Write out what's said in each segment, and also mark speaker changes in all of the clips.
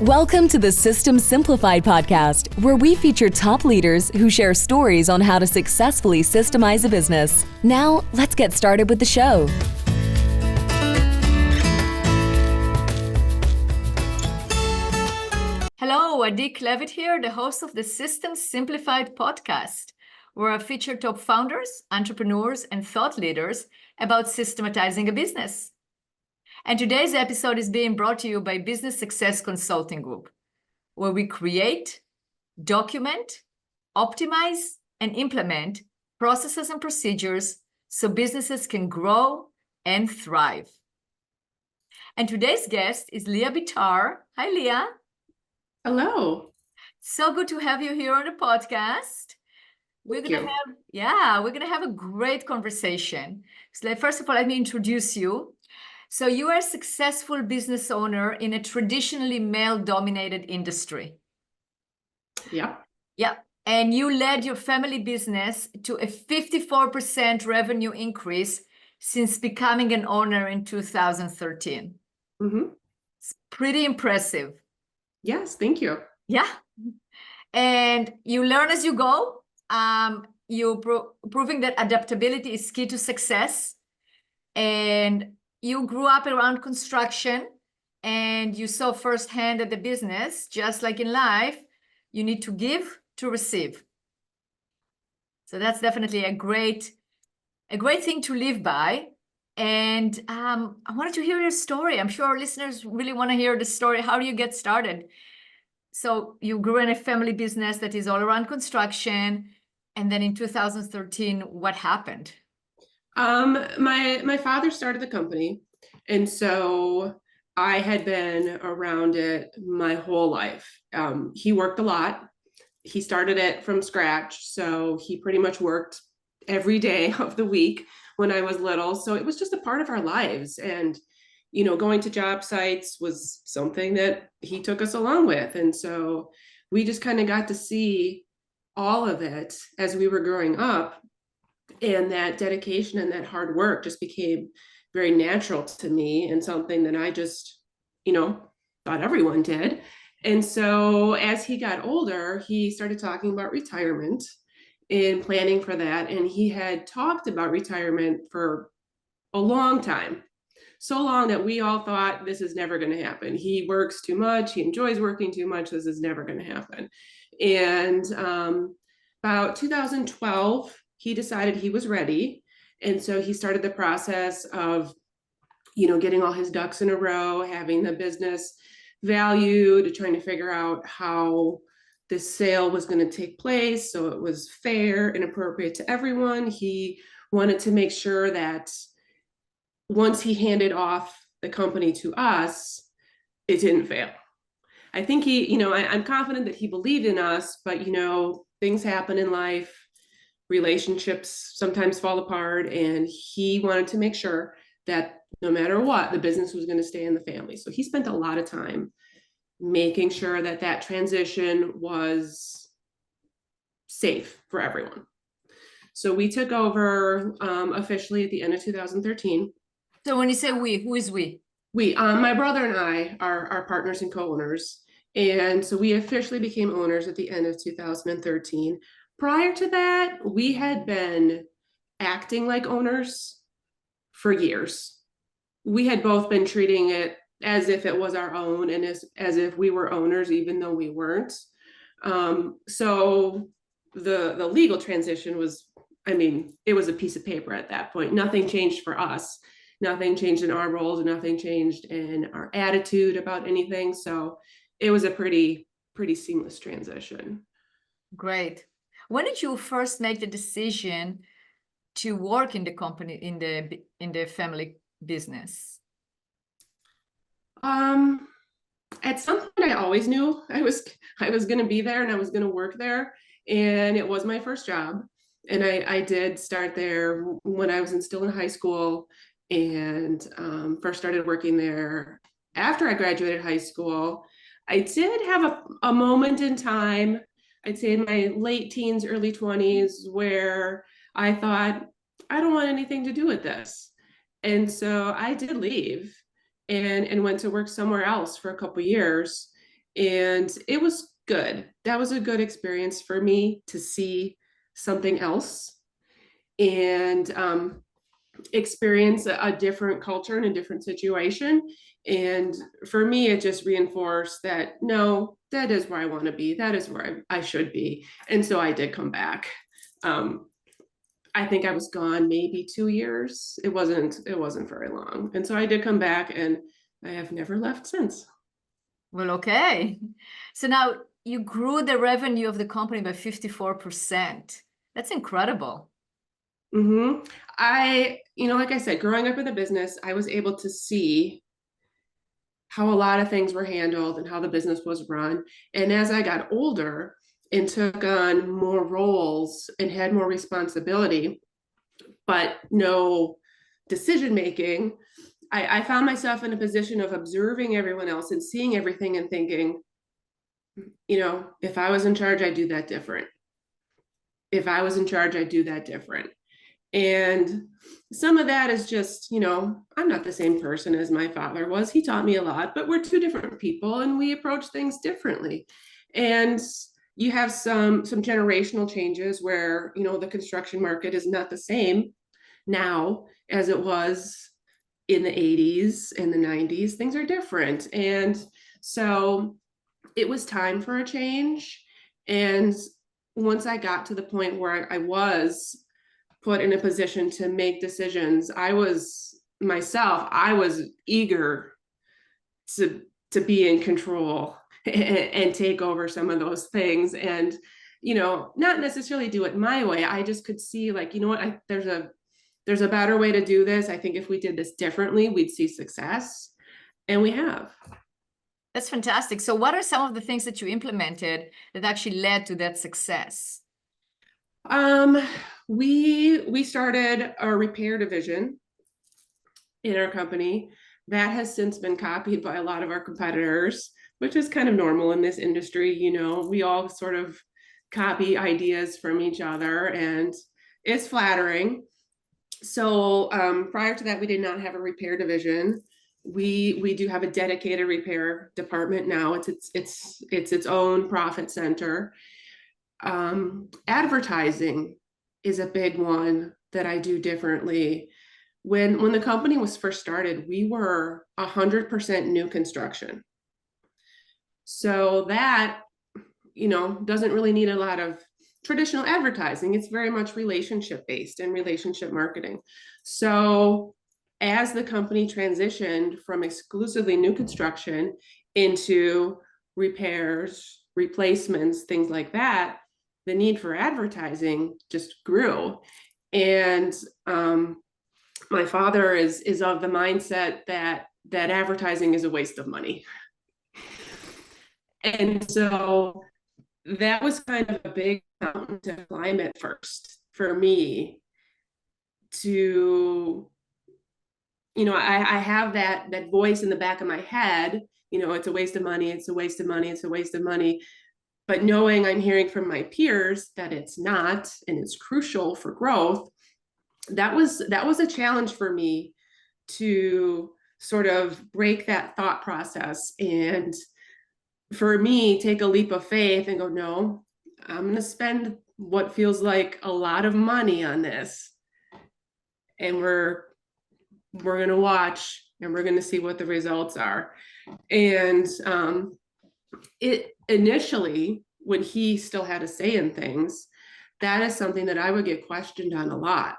Speaker 1: Welcome to the System Simplified podcast, where we feature top leaders who share stories on how to successfully systemize a business. Now, let's get started with the show.
Speaker 2: Hello, Klevit here, the host of the System Simplified podcast, where I feature top founders, entrepreneurs, and thought leaders about systematizing a business. And today's episode is being brought to you by Business Success Consulting Group, where we create, document, optimize, and implement processes and procedures so businesses can grow and thrive. And today's guest is Leah Bitar. Hi, Leah.
Speaker 3: Hello.
Speaker 2: So good to have you here on the podcast. We're gonna have a great conversation. So first of all, let me introduce you. So you are a successful business owner in a traditionally male-dominated industry.
Speaker 3: Yeah.
Speaker 2: Yeah. And you led your family business to a 54% revenue increase since becoming an owner in 2013.
Speaker 3: Mm-hmm.
Speaker 2: It's pretty impressive.
Speaker 3: Yes, thank you.
Speaker 2: Yeah. And you learn as you go. Proving that adaptability is key to success. And you grew up around construction and you saw firsthand that the business, just like in life, you need to give to receive. So that's definitely a great thing to live by. And I wanted to hear your story. I'm sure our listeners really want to hear the story. How do you get started? So you grew in a family business that is all around construction. And then in 2013, what happened?
Speaker 3: My father started the company, and so I had been around it my whole life. He worked a lot. He started it from scratch, so he pretty much worked every day of the week when I was little. So it was just a part of our lives. And, going to job sites was something that he took us along with. And so we just kind of got to see all of it as we were growing up. And that dedication and that hard work just became very natural to me and something that I just, thought everyone did. And so as he got older, he started talking about retirement and planning for that. And he had talked about retirement for a long time, so long that we all thought this is never going to happen. He works too much. He enjoys working too much. This is never going to happen. And about 2012, he decided he was ready. And so he started the process of, getting all his ducks in a row, having the business valued, trying to figure out how this sale was going to take place so it was fair and appropriate to everyone. He wanted to make sure that once he handed off the company to us, it didn't fail. I think I'm confident that he believed in us, but, things happen in life. Relationships sometimes fall apart, and he wanted to make sure that no matter what, the business was going to stay in the family. So he spent a lot of time making sure that that transition was safe for everyone. So we took over officially at the end of 2013.
Speaker 2: So when you say we, who is we?
Speaker 3: We, my brother and I are partners and co-owners. And so we officially became owners at the end of 2013. Prior to that, we had been acting like owners for years. We had both been treating it as if it was our own and as if we were owners, even though we weren't. So the legal transition was, it was a piece of paper at that point. Nothing changed for us. Nothing changed in our roles. Nothing changed in our attitude about anything. So it was a pretty seamless transition.
Speaker 2: Great. When did you first make the decision to work in the company, in the family business?
Speaker 3: At some point, I always knew I was going to be there and I was going to work there, and it was my first job. And I did start there when I was still in high school, and first started working there after I graduated high school. I did have a moment in time, I'd say in my late teens, early 20s, where I thought, I don't want anything to do with this. And so I did leave and went to work somewhere else for a couple of years. And it was good. That was a good experience for me to see something else and experience a different culture in a different situation. And for me, it just reinforced that, no, that is where I want to be. That is where I should be. And so I did come back. I think I was gone maybe 2 years. It wasn't very long. And so I did come back, and I have never left since.
Speaker 2: Well, okay. So now you grew the revenue of the company by 54%. That's incredible.
Speaker 3: Mm-hmm. Like I said, growing up in the business, I was able to see how a lot of things were handled and how the business was run. And as I got older and took on more roles and had more responsibility, but no decision making, I found myself in a position of observing everyone else and seeing everything and thinking, if I was in charge, I'd do that different. If I was in charge, I'd do that different. And some of that is just, I'm not the same person as my father was. He taught me a lot, but we're two different people and we approach things differently. And you have some generational changes where, the construction market is not the same now as it was in the 80s and the 90s. Things are different. And so it was time for a change. And once I got to the point where I was put in a position to make decisions, I was eager to be in control and take over some of those things, and not necessarily do it my way. I just could see, like, what, there's a better way to do this. I think if we did this differently, we'd see success, and we have.
Speaker 2: That's fantastic. So what are some of the things that you implemented that actually led to that success?
Speaker 3: We started a repair division in our company that has since been copied by a lot of our competitors, which is kind of normal in this industry. We all sort of copy ideas from each other, and it's flattering. So prior to that, we did not have a repair division. We do have a dedicated repair department now. It's its own profit center. Advertising is a big one that I do differently. When the company was first started, we were 100% new construction. So that, doesn't really need a lot of traditional advertising. It's very much relationship based and relationship marketing. So as the company transitioned from exclusively new construction into repairs, replacements, things like that, the need for advertising just grew. And my father is of the mindset that advertising is a waste of money. And so that was kind of a big mountain to climb at first for me to, I have that voice in the back of my head, it's a waste of money, it's a waste of money, it's a waste of money. But knowing I'm hearing from my peers that it's not, and it's crucial for growth, that was a challenge for me to sort of break that thought process, and for me, take a leap of faith and go, no, I'm going to spend what feels like a lot of money on this, and we're going to watch, and we're going to see what the results are. And it initially, when he still had a say in things, that is something that I would get questioned on a lot.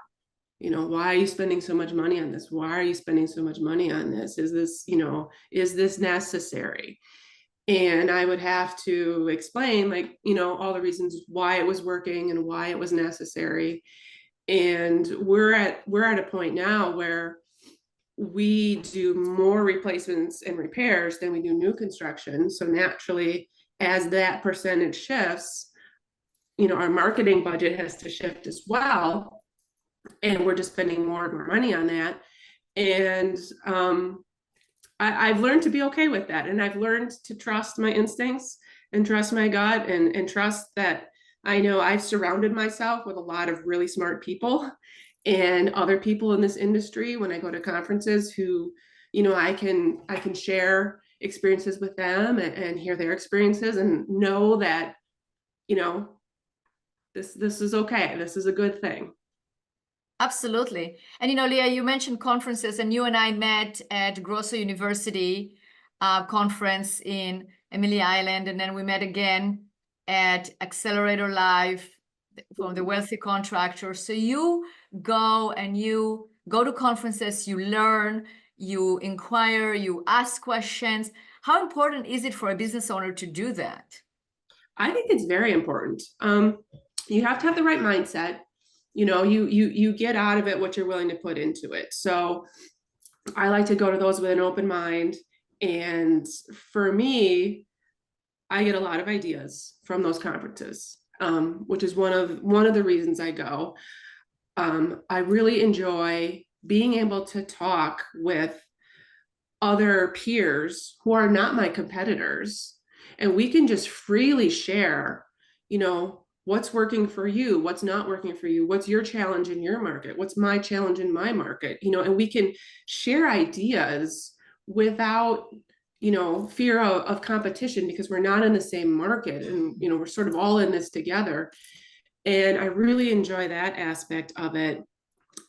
Speaker 3: Why are you spending so much money on this? Why are you spending so much money on this? Is this necessary? And I would have to explain, all the reasons why it was working and why it was necessary. And we're at a point now where we do more replacements and repairs than we do new construction. So naturally, as that percentage shifts, our marketing budget has to shift as well. And we're just spending more and more money on that. And I've learned to be okay with that. And I've learned to trust my instincts and trust my gut, and trust that I know I've surrounded myself with a lot of really smart people and other people in this industry when I go to conferences who, I can share experiences with them and hear their experiences and know that, this is okay. This is a good thing.
Speaker 2: Absolutely. And Leah, you mentioned conferences, and you and I met at Grosso University conference in Amelia Island, and then we met again at Accelerator Live from the Wealthy Contractor. So you go to conferences, you learn, you inquire, you ask questions. How important is it for a business owner to do that?
Speaker 3: I think it's very important. You have to have the right mindset. You get out of it what you're willing to put into it. So I like to go to those with an open mind. And for me, I get a lot of ideas from those conferences, which is one of the reasons I go. I really enjoy being able to talk with other peers who are not my competitors, and we can just freely share, what's working for you, what's not working for you, what's your challenge in your market, what's my challenge in my market, and we can share ideas without fear of competition, because we're not in the same market, and we're sort of all in this together. And I really enjoy that aspect of it.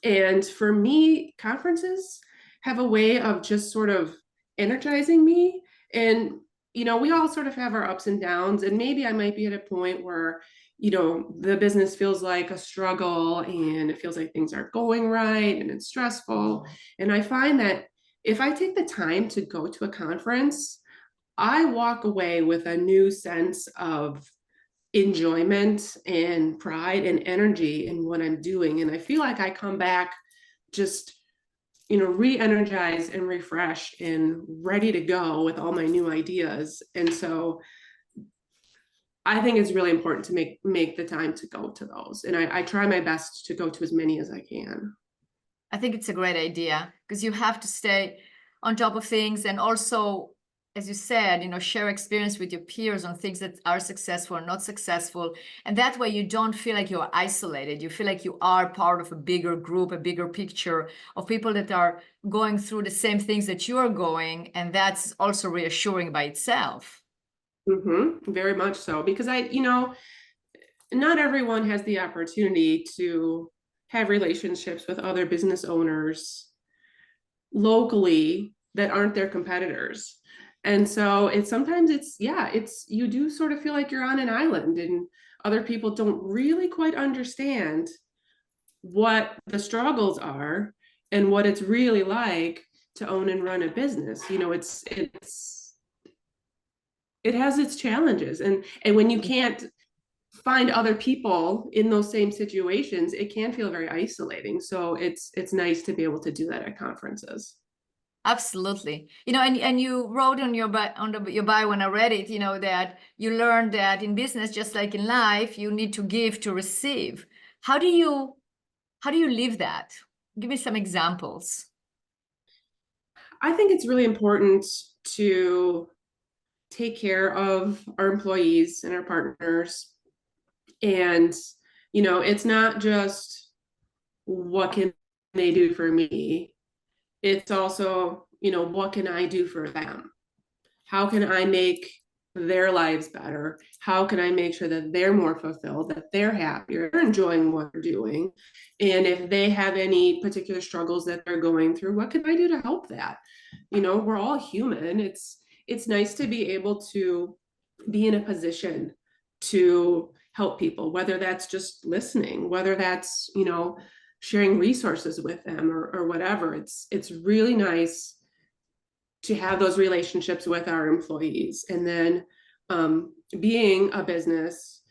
Speaker 3: And for me, conferences have a way of just sort of energizing me. And we all sort of have our ups and downs, and maybe I might be at a point where the business feels like a struggle, and it feels like things aren't going right, and it's stressful. And I find that if I take the time to go to a conference, I walk away with a new sense of enjoyment and pride and energy in what I'm doing. And I feel like I come back just, re-energized and refreshed and ready to go with all my new ideas. And so I think it's really important to make the time to go to those. And I try my best to go to as many as I can.
Speaker 2: I think it's a great idea, because you have to stay on top of things, and also, as you said, share experience with your peers on things that are successful or not successful. And that way you don't feel like you're isolated. You feel like you are part of a bigger group, a bigger picture of people that are going through the same things that you are going. And that's also reassuring by itself.
Speaker 3: Very much so, because not everyone has the opportunity to have relationships with other business owners locally that aren't their competitors. And so sometimes you do sort of feel like you're on an island, and other people don't really quite understand what the struggles are and what it's really like to own and run a business. It has its challenges, and when you can't find other people in those same situations, it can feel very isolating. So it's nice to be able to do that at conferences.
Speaker 2: Absolutely. And you wrote on your bio when I read it, that you learned that in business, just like in life, you need to give to receive. How do you live that? Give me some examples.
Speaker 3: I think it's really important to take care of our employees and our partners. And, it's not just what can they do for me? It's also, what can I do for them? How can I make their lives better? How can I make sure that they're more fulfilled, that they're happier, they're enjoying what they're doing? And if they have any particular struggles that they're going through, what can I do to help that? We're all human. It's nice to be able to be in a position to help people, whether that's just listening, whether that's, sharing resources with them or whatever. It's really nice to have those relationships with our employees. And then being a business,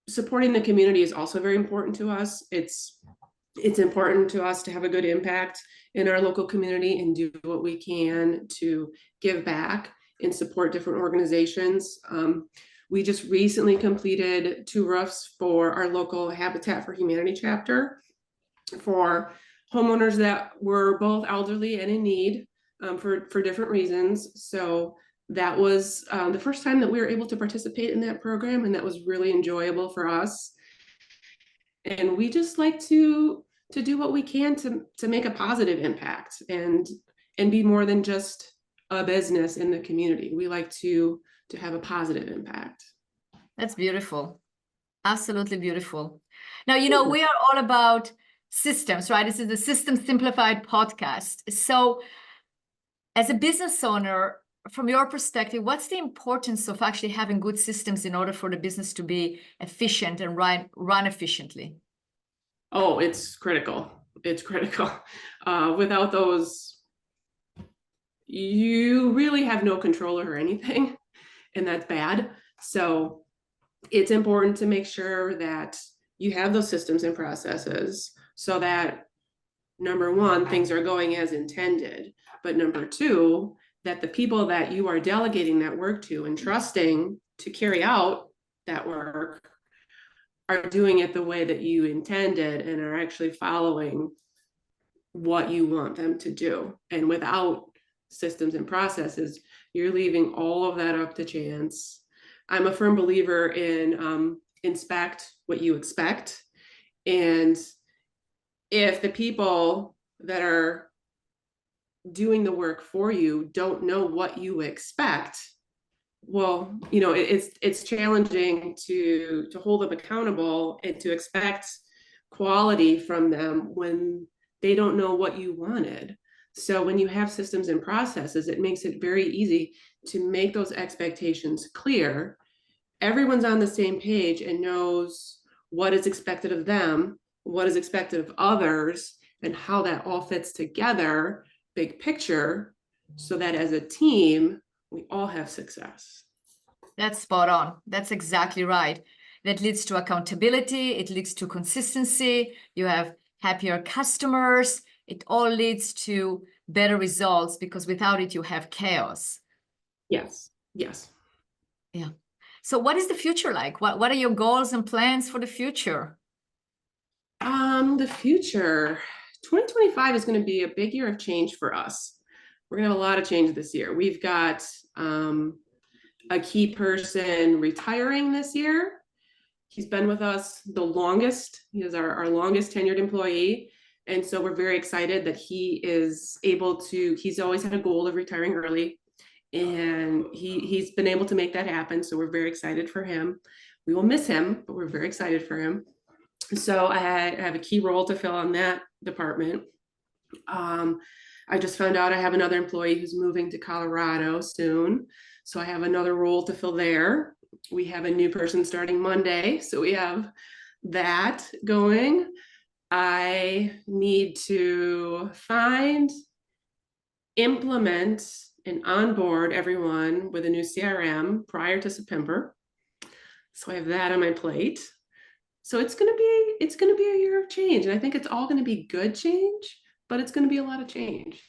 Speaker 3: supporting the community is also very important to us. It's important to us to have a good impact in our local community and do what we can to give back and support different organizations. We just recently completed 2 roofs for our local Habitat for Humanity chapter for homeowners that were both elderly and in need for different reasons. So that was the first time that we were able to participate in that program, and that was really enjoyable for us. And we just like to do what we can to make a positive impact and be more than just a business in the community. We like to have a positive impact.
Speaker 2: That's beautiful. Absolutely beautiful. Now, you know, we are all about systems, right? This is the System Simplified podcast. So as a business owner, from your perspective, what's the importance of actually having good systems in order for the business to be efficient and run efficiently?
Speaker 3: Oh, it's critical. It's critical. Without those, you really have no control over anything, and that's bad. So it's important to make sure that you have those systems and processes so that, number one, things are going as intended, but number two, that the people that you are delegating that work to and trusting to carry out that work are doing it the way that you intended and are actually following what you want them to do. And without systems and processes, you're leaving all of that up to chance. I'm a firm believer in inspect what you expect. And if the people that are doing the work for you don't know what you expect, well, you know, it's challenging to hold them accountable and to expect quality from them when they don't know what you wanted. So when you have systems and processes, it makes it very easy to make those expectations clear. Everyone's on the same page and knows what is expected of them, what is expected of others, and how that all fits together, big picture, so that as a team, we all have success.
Speaker 2: That's spot on. That's exactly right. That leads to accountability. It leads to consistency. You have happier customers. It all leads to better results because without it, you have chaos.
Speaker 3: Yes. Yes.
Speaker 2: Yeah. So what is the future like? What are your goals and plans for the future?
Speaker 3: The future, 2025 is going to be a big year of change for us. We're going to have a lot of change this year. We've got a key person retiring this year. He's been with us the longest. He is our longest tenured employee. And so we're very excited that he is able to, he's always had a goal of retiring early. And he's been able to make that happen. So we're very excited for him. We will miss him, but we're very excited for him. So I have a key role to fill on that department. I just found out I have another employee who's moving to Colorado soon. So I have another role to fill there. We have a new person starting Monday. So we have that going. I need to find, implement, and onboard everyone with a new CRM prior to September. So I have that on my plate. So it's going to be a year of change. And I think it's all going to be good change, but it's going to be a lot of change.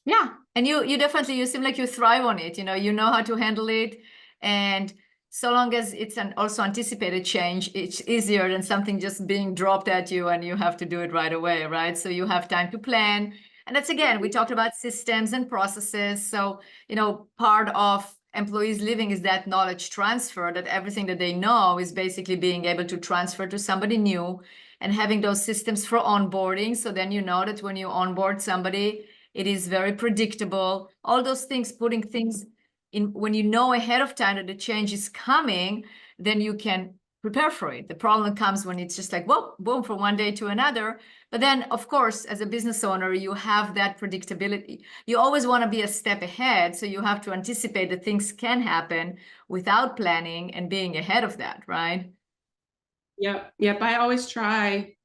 Speaker 2: Yeah. And you definitely, you seem like you thrive on it. You know how to handle it. And so long as it's an also anticipated change, it's easier than something just being dropped at you and you have to do it right away, right? So you have time to plan. And that's, again, we talked about systems and processes. So, part of employees living is that knowledge transfer, that everything that they know is basically being able to transfer to somebody new and having those systems for onboarding. So then you know that when you onboard somebody, it is very predictable. All those things, putting things in, when you know ahead of time that the change is coming, then you can prepare for it. The problem comes when it's just like, whoa, boom, from one day to another. But then, of course, as a business owner, you have that predictability. You always want to be a step ahead. So you have to anticipate that things can happen without planning and being ahead of that, right?
Speaker 3: Yep. I always try,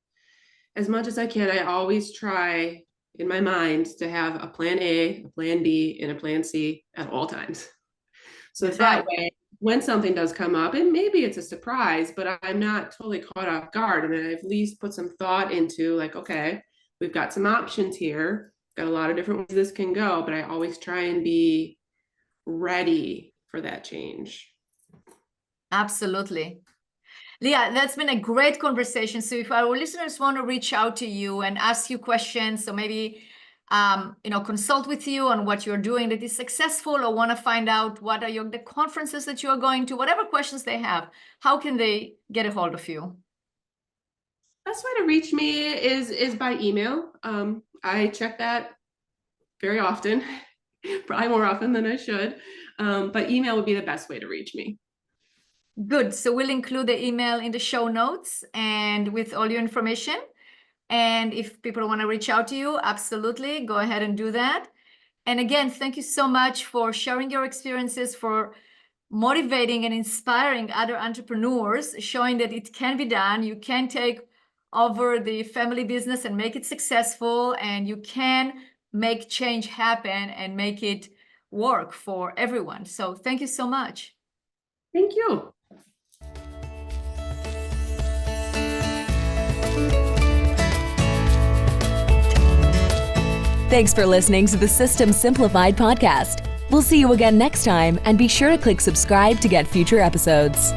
Speaker 3: as much as I can, I always try in my mind to have a plan A, a plan B, and a plan C at all times. So that way, when something does come up, and maybe it's a surprise, but I'm not totally caught off guard, and then I at least put some thought into like, okay, we've got some options here, got a lot of different ways this can go, but I always try and be ready for that change.
Speaker 2: Absolutely. Leah, that's been a great conversation. So if our listeners want to reach out to you and ask you questions, so maybe consult with you on what you're doing that is successful, or want to find out what are the conferences that you are going to, whatever questions they have, how can they get a hold of you?
Speaker 3: Best way to reach me is by email. I check that very often. probably more often than I should. But email would be the best way to reach me.
Speaker 2: Good. So we'll include the email in the show notes and with all your information. And if people want to reach out to you, absolutely, go ahead and do that. And again, thank you so much for sharing your experiences, for motivating and inspiring other entrepreneurs, showing that it can be done. You can take over the family business and make it successful, and you can make change happen and make it work for everyone. So thank you so much.
Speaker 3: Thank you.
Speaker 1: Thanks for listening to the System Simplified podcast. We'll see you again next time, and be sure to click subscribe to get future episodes.